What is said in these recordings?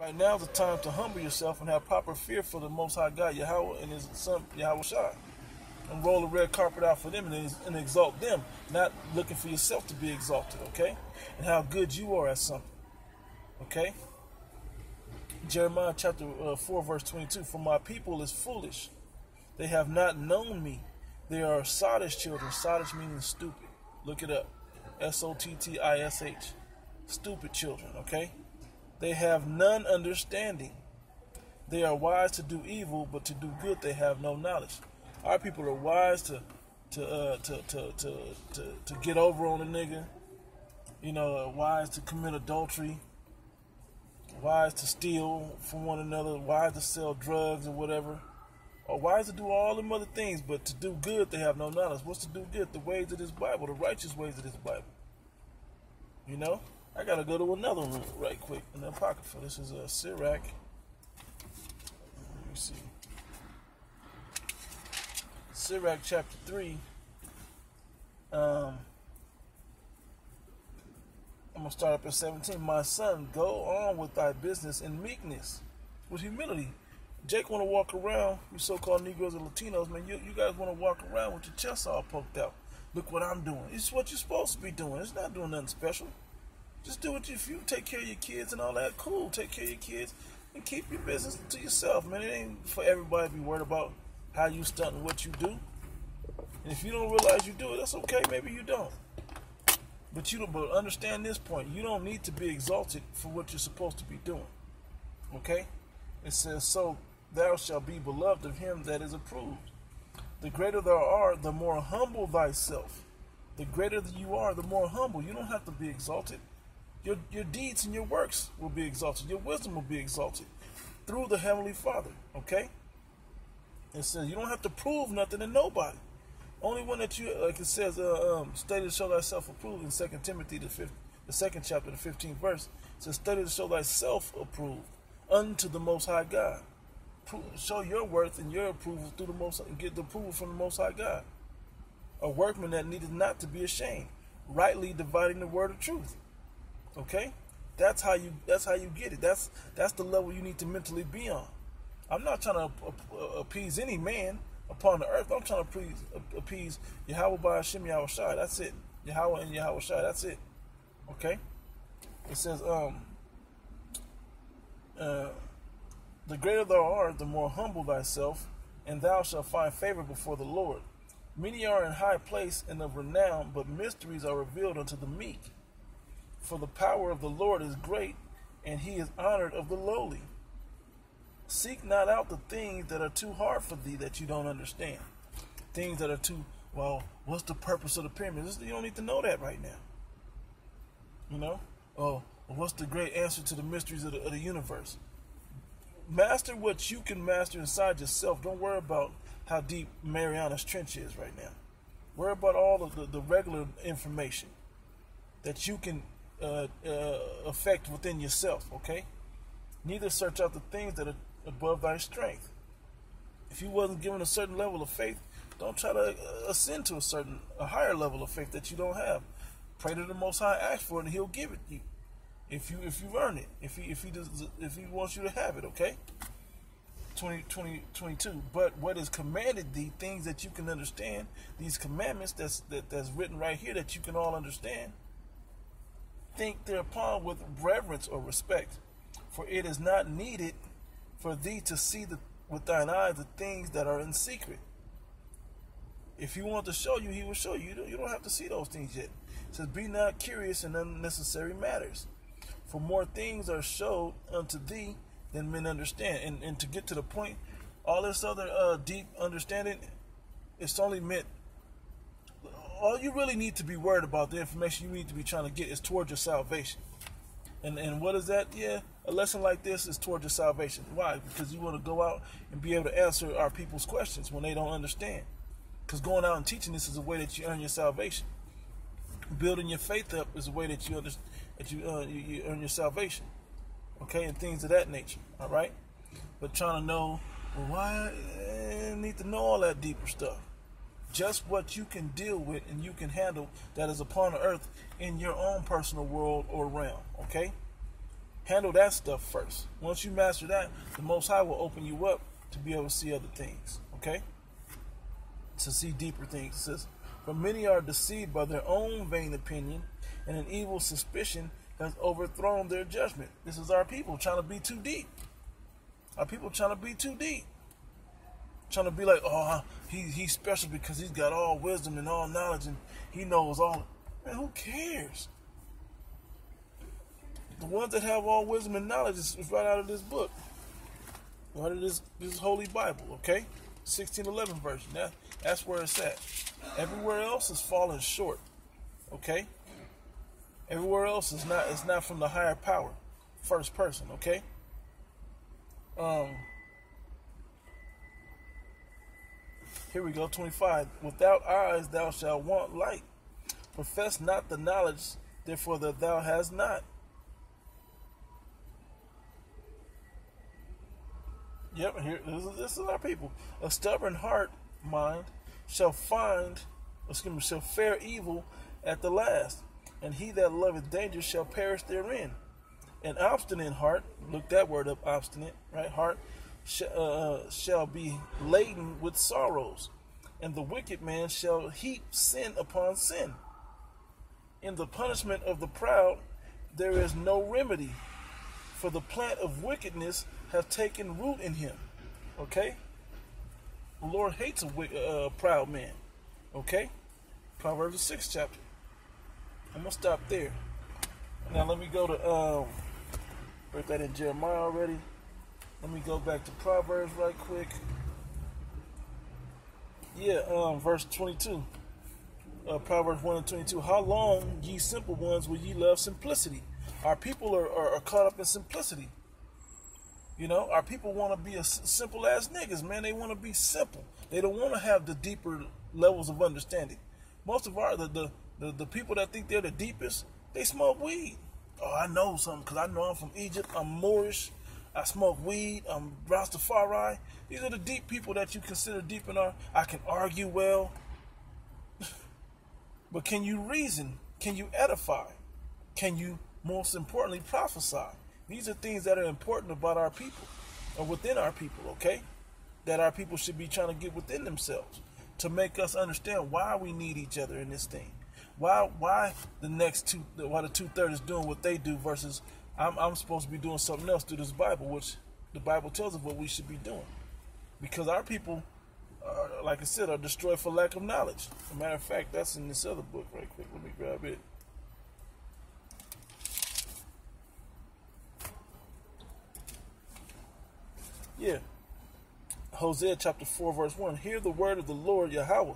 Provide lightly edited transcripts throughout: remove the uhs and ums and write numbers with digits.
Right now is the time to humble yourself and have proper fear for the Most High God, Yahweh, and His Son, Yahweh Shai. And roll the red carpet out for them and exalt them, not looking for yourself to be exalted, okay? And how good you are at something, okay? Jeremiah chapter 4, verse 22. For my people is foolish. They have not known me. They are sottish children. Sottish meaning stupid. Look it up. Sottish. Stupid children, okay? They have none understanding. They are wise to do evil, but to do good they have no knowledge. Our people are wise to get over on a nigga. You know, wise to commit adultery. Wise to steal from one another. Wise to sell drugs or whatever. Or wise to do all them other things, but to do good they have no knowledge. What's to do good? The ways of this Bible, the righteous ways of this Bible. You know? I gotta go to another one right quick in the Apocrypha. This is a Sirach. Let me see. Sirach chapter 3. I'm gonna start up at 17. My son, go on with thy business in meekness, with humility. Jake wanna walk around, you so-called Negroes and Latinos, man, you guys wanna walk around with your chest all poked out. Look what I'm doing. It's what you're supposed to be doing. It's not doing nothing special. Just do it. If you take care of your kids and all that, cool. Take care of your kids and keep your business to yourself, man. It ain't for everybody to be worried about how you stunt and what you do. And if you don't realize you do it, that's okay. Maybe you don't. But understand this point. You don't need to be exalted for what you're supposed to be doing. Okay? It says, so thou shalt be beloved of him that is approved. The greater thou art, the more humble thyself. The greater you are, the more humble. You don't have to be exalted. Your deeds and your works will be exalted. Your wisdom will be exalted through the Heavenly Father. Okay? It says you don't have to prove nothing to nobody. Only one that you, like it says, study to show thyself approved in 2 Timothy, the second chapter, the 15th verse. It says, study to show thyself approved unto the Most High God. Show your worth and your approval through the Most, and get the approval from the Most High God. A workman that needed not to be ashamed, rightly dividing the word of truth. Okay, that's how you get it. That's the level you need to mentally be on. I'm not trying to appease any man upon the earth. I'm trying to appease Yahweh by Hashem Yahweh Shai. That's it. Yahweh and Yahweh Shai. That's it. Okay. It says the greater thou art, the more humble thyself, and thou shalt find favor before the Lord. Many are in high place and of renown, but mysteries are revealed unto the meek. For the power of the Lord is great, and he is honored of the lowly. Seek not out the things that are too hard for thee that you don't understand. Things that are too, well, what's the purpose of the pyramid? You don't need to know that right now. You know? Oh, what's the great answer to the mysteries of the universe? Master what you can master inside yourself. Don't worry about how deep Mariana's Trench is right now. Worry about all of the regular information that you can affect within yourself, okay? Neither search out the things that are above thy strength. If you wasn't given a certain level of faith, don't try to ascend to a higher level of faith that you don't have. Pray to the Most High, ask for it, and He'll give it to you. If you earn it, if he wants you to have it, okay? 22. But what is commanded thee, things that you can understand, these commandments that's written right here that you can all understand, think thereupon with reverence or respect, for it is not needed for thee to see with thine eyes the things that are in secret. If He wants to show you, He will show you. You don't have to see those things yet. It says, be not curious in unnecessary matters, for more things are showed unto thee than men understand. And to get to the point, all this other deep understanding, it's only meant, all you really need to be worried about, the information you need to be trying to get, is toward your salvation. And what is that? Yeah, a lesson like this is toward your salvation. Why? Because you want to go out and be able to answer our people's questions when they don't understand. Because going out and teaching this is a way that you earn your salvation. Building your faith up is a way that you earn your salvation. Okay, and things of that nature. All right, but trying to know, well, why I need to know all that deeper stuff. Just what you can deal with and you can handle that is upon the earth in your own personal world or realm. Okay, Handle that stuff first. Once you master that, the Most High will open you up to be able to see other things. Okay? To see deeper things. It says, for many are deceived by their own vain opinion, and an evil suspicion has overthrown their judgment. This is our people trying to be too deep. Our people trying to be too deep. Trying to be like, oh, he's special because he's got all wisdom and all knowledge and he knows all. Man, who cares? The ones that have all wisdom and knowledge is right out of this book. Right out of this Holy Bible, okay? 1611 version. That's where it's at. Everywhere else is falling short. Okay? Everywhere else is not from the higher power. First person, okay? Here we go, 25. Without eyes thou shalt want light. Profess not the knowledge, therefore that thou hast not. Yep, here this is our people. A stubborn heart, mind, shall fare evil at the last, and he that loveth danger shall perish therein. An obstinate heart, look that word up, obstinate, right? Heart shall be laden with sorrows, and the wicked man shall heap sin upon sin. In the punishment of the proud there is no remedy, for the plant of wickedness hath taken root in him. Okay? The Lord hates a proud man. Okay? Proverbs the 6th chapter. I'm going to stop there. Now let me go to, wrote that in Jeremiah already. Let me go back to Proverbs right quick. Yeah, verse 22. Proverbs 1 and 22. How long, ye simple ones, will ye love simplicity? Our people are caught up in simplicity. You know, our people want to be a simple ass niggas, man. They want to be simple. They don't want to have the deeper levels of understanding. Most of the people that think they're the deepest, they smoke weed. Oh, I know something because I know I'm from Egypt. I'm Moorish. I smoke weed. I'm Rastafari. These are the deep people that you consider deep in our. I can argue well. But can you reason? Can you edify? Can you, most importantly, prophesy? These are things that are important about our people, or within our people, okay? That our people should be trying to get within themselves to make us understand why we need each other in this thing. Why the 2/3 is doing what they do versus I'm supposed to be doing something else through this Bible, which the Bible tells us what we should be doing. Because our people, like I said, are destroyed for lack of knowledge. As a matter of fact, that's in this other book right quick. Let me grab it. Yeah. Hosea chapter 4 verse 1. Hear the word of the Lord Yahweh,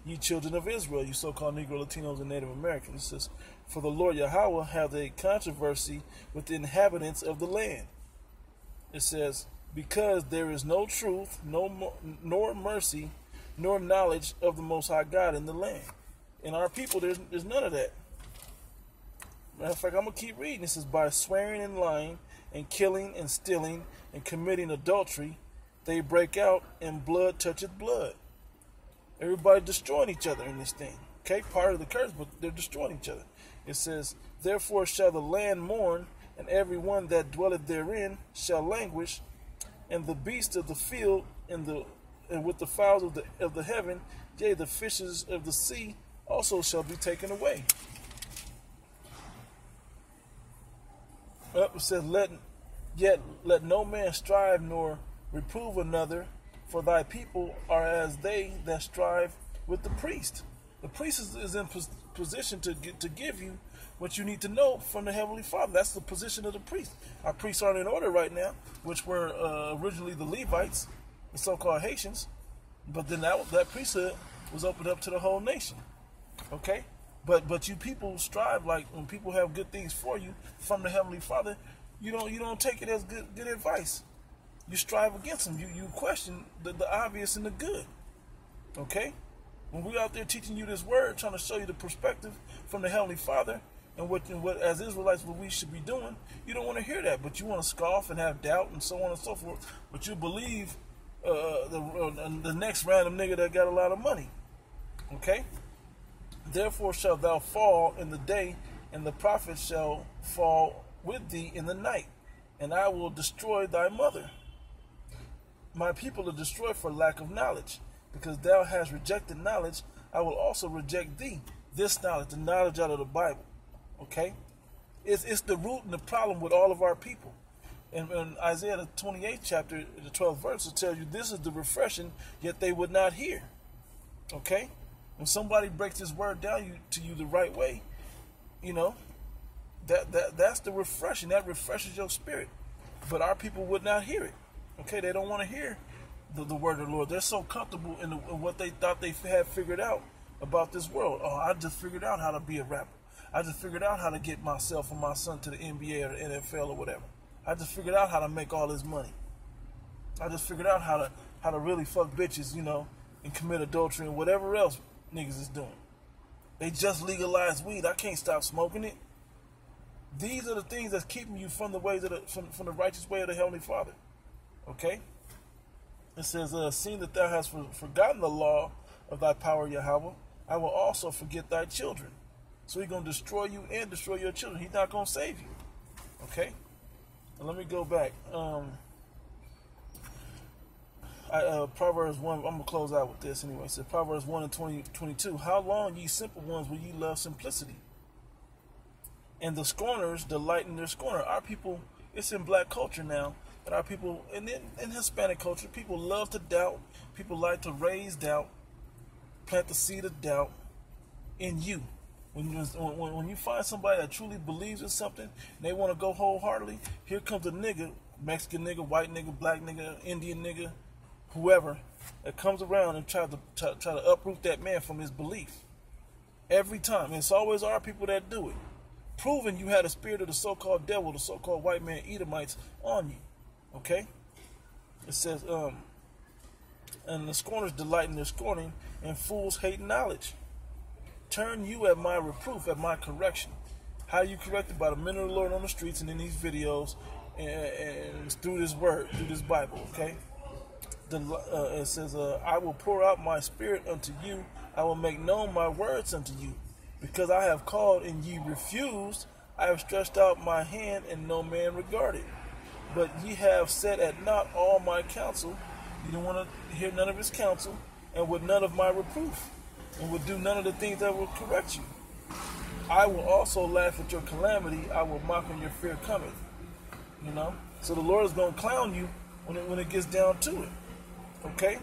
ye children of Israel, you so-called Negro, Latinos, and Native Americans. It says, for the Lord Yahweh hath a controversy with the inhabitants of the land. It says, because there is no truth, nor mercy, nor knowledge of the Most High God in the land. In our people, there's none of that. Matter of fact, I'm going to keep reading. It says, by swearing and lying, and killing and stealing, and committing adultery, they break out, and blood toucheth blood. Everybody destroying each other in this thing. Okay, part of the curse, but they're destroying each other. It says, therefore shall the land mourn, and every one that dwelleth therein shall languish, and the beasts of the field, and with the fowls of the heaven, yea, the fishes of the sea also shall be taken away. It says, let no man strive nor reprove another, for thy people are as they that strive with the priest. The priest is in position to give you what you need to know from the Heavenly Father. That's the position of the priest. Our priests aren't in order right now, which were originally the Levites, the so-called Haitians, but then that priesthood was opened up to the whole nation. Okay? But you people strive, like when people have good things for you from the Heavenly Father, you don't take it as good advice. You strive against them. You question the obvious and the good. Okay? When we're out there teaching you this word, trying to show you the perspective from the Heavenly Father and what as Israelites what we should be doing, you don't want to hear that, but you want to scoff and have doubt and so on and so forth. But you believe the next random nigga that got a lot of money. Okay? Therefore shalt thou fall in the day, and the prophet shall fall with thee in the night, and I will destroy thy mother. My people are destroyed for lack of knowledge. Because thou hast rejected knowledge, I will also reject thee. This knowledge, the knowledge out of the Bible. Okay? It's the root and the problem with all of our people. And in Isaiah the 28th chapter, the 12th verse, will tell you this is the refreshing, yet they would not hear. Okay? When somebody breaks this word down to you the right way, you know, that's the refreshing. That refreshes your spirit. But our people would not hear it. Okay? They don't want to hear the word of the Lord. They're so comfortable in what they thought they had figured out about this world. Oh, I just figured out how to be a rapper. I just figured out how to get myself and my son to the NBA or the NFL or whatever. I just figured out how to make all this money. I just figured out how to really fuck bitches, you know, and commit adultery and whatever else niggas is doing. They just legalized weed. I can't stop smoking it. These are the things that's keeping you from the ways of from the righteous way of the Heavenly Father. Okay? It says, seeing that thou hast forgotten the law of thy power, Yahweh, I will also forget thy children. So he's going to destroy you and destroy your children. He's not going to save you. Okay? And let me go back. Proverbs 1, I'm going to close out with this anyway. It says, Proverbs 1 and 22. How long, ye simple ones, will ye love simplicity? And the scorners delight in their scorner. Our people, it's in black culture now, but our people, and in Hispanic culture, people love to doubt. People like to raise doubt, plant the seed of doubt in you. When you find somebody that truly believes in something, and they want to go wholeheartedly, here comes a nigga, Mexican nigga, white nigga, black nigga, Indian nigga, whoever, that comes around and try to uproot that man from his belief. Every time. And it's always our people that do it. Proving you had a spirit of the so-called devil, the so-called white man Edomites on you. Okay? It says, and the scorners delight in their scorning, and fools hate knowledge. Turn you at my reproof, at my correction. How are you corrected? By the men of the Lord on the streets and in these videos, and through this word, through this Bible, okay? It says, I will pour out my spirit unto you. I will make known my words unto you. Because I have called and ye refused, I have stretched out my hand and no man regarded. But ye have set at naught all my counsel. You don't want to hear none of his counsel, and with none of my reproof, and would do none of the things that will correct you. I will also laugh at your calamity. I will mock when your fear cometh. You know? So the Lord is going to clown you when it gets down to it. Okay?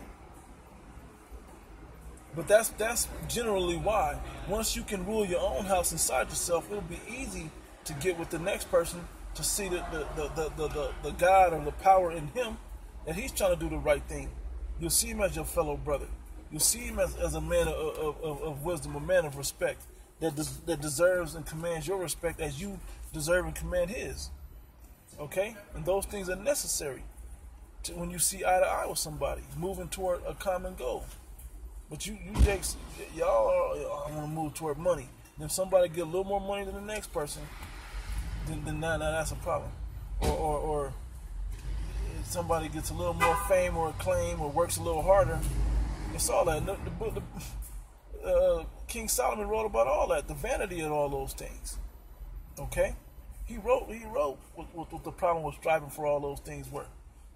But that's generally why. Once you can rule your own house inside yourself, it'll be easy to get with the next person to see the God or the power in him, that he's trying to do the right thing. You'll see him as your fellow brother. You'll see him as a man of wisdom, a man of respect, that deserves and commands your respect as you deserve and command his. Okay? And those things are necessary when you see eye to eye with somebody, moving toward a common goal. But you jakes, y'all want to move toward money. And if somebody get a little more money than the next person, then now that's a problem. Or if somebody gets a little more fame or acclaim or works a little harder, it's all that. King Solomon wrote about all that, the vanity of all those things. Okay? He wrote what the problem with striving for all those things were.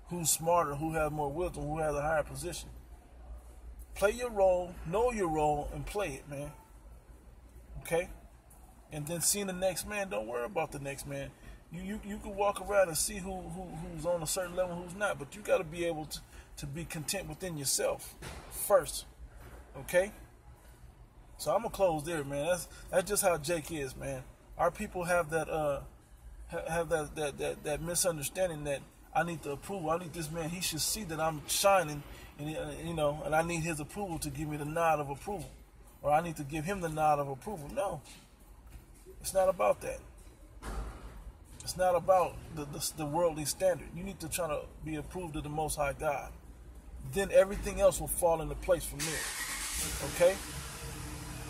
Who's smarter, who has more wisdom, who has a higher position. Play your role, know your role, and play it, man. Okay? And then seeing the next man, don't worry about the next man. You can walk around and see who's on a certain level and who's not, but you got to be able to be content within yourself first. Okay? So I'm gonna close there, man. That's just how Jake is, man. Our people have that misunderstanding that I need the approval. I need this man. He should see that I'm shining, and and I need his approval to give me the nod of approval, or I need to give him the nod of approval. No, it's not about that. It's not about the worldly standard. You need to try to be approved of the Most High God. Then everything else will fall into place from there. Okay?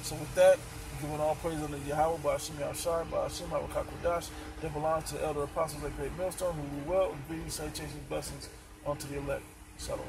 So with that, giving all praise unto Yahweh, Ba'ashim Yahshai, Ba'ashim Hawakakwadash, that belongs to the elder apostles at Great Millstone, who rule well and breathe salutations, blessings unto the elect. Shalom.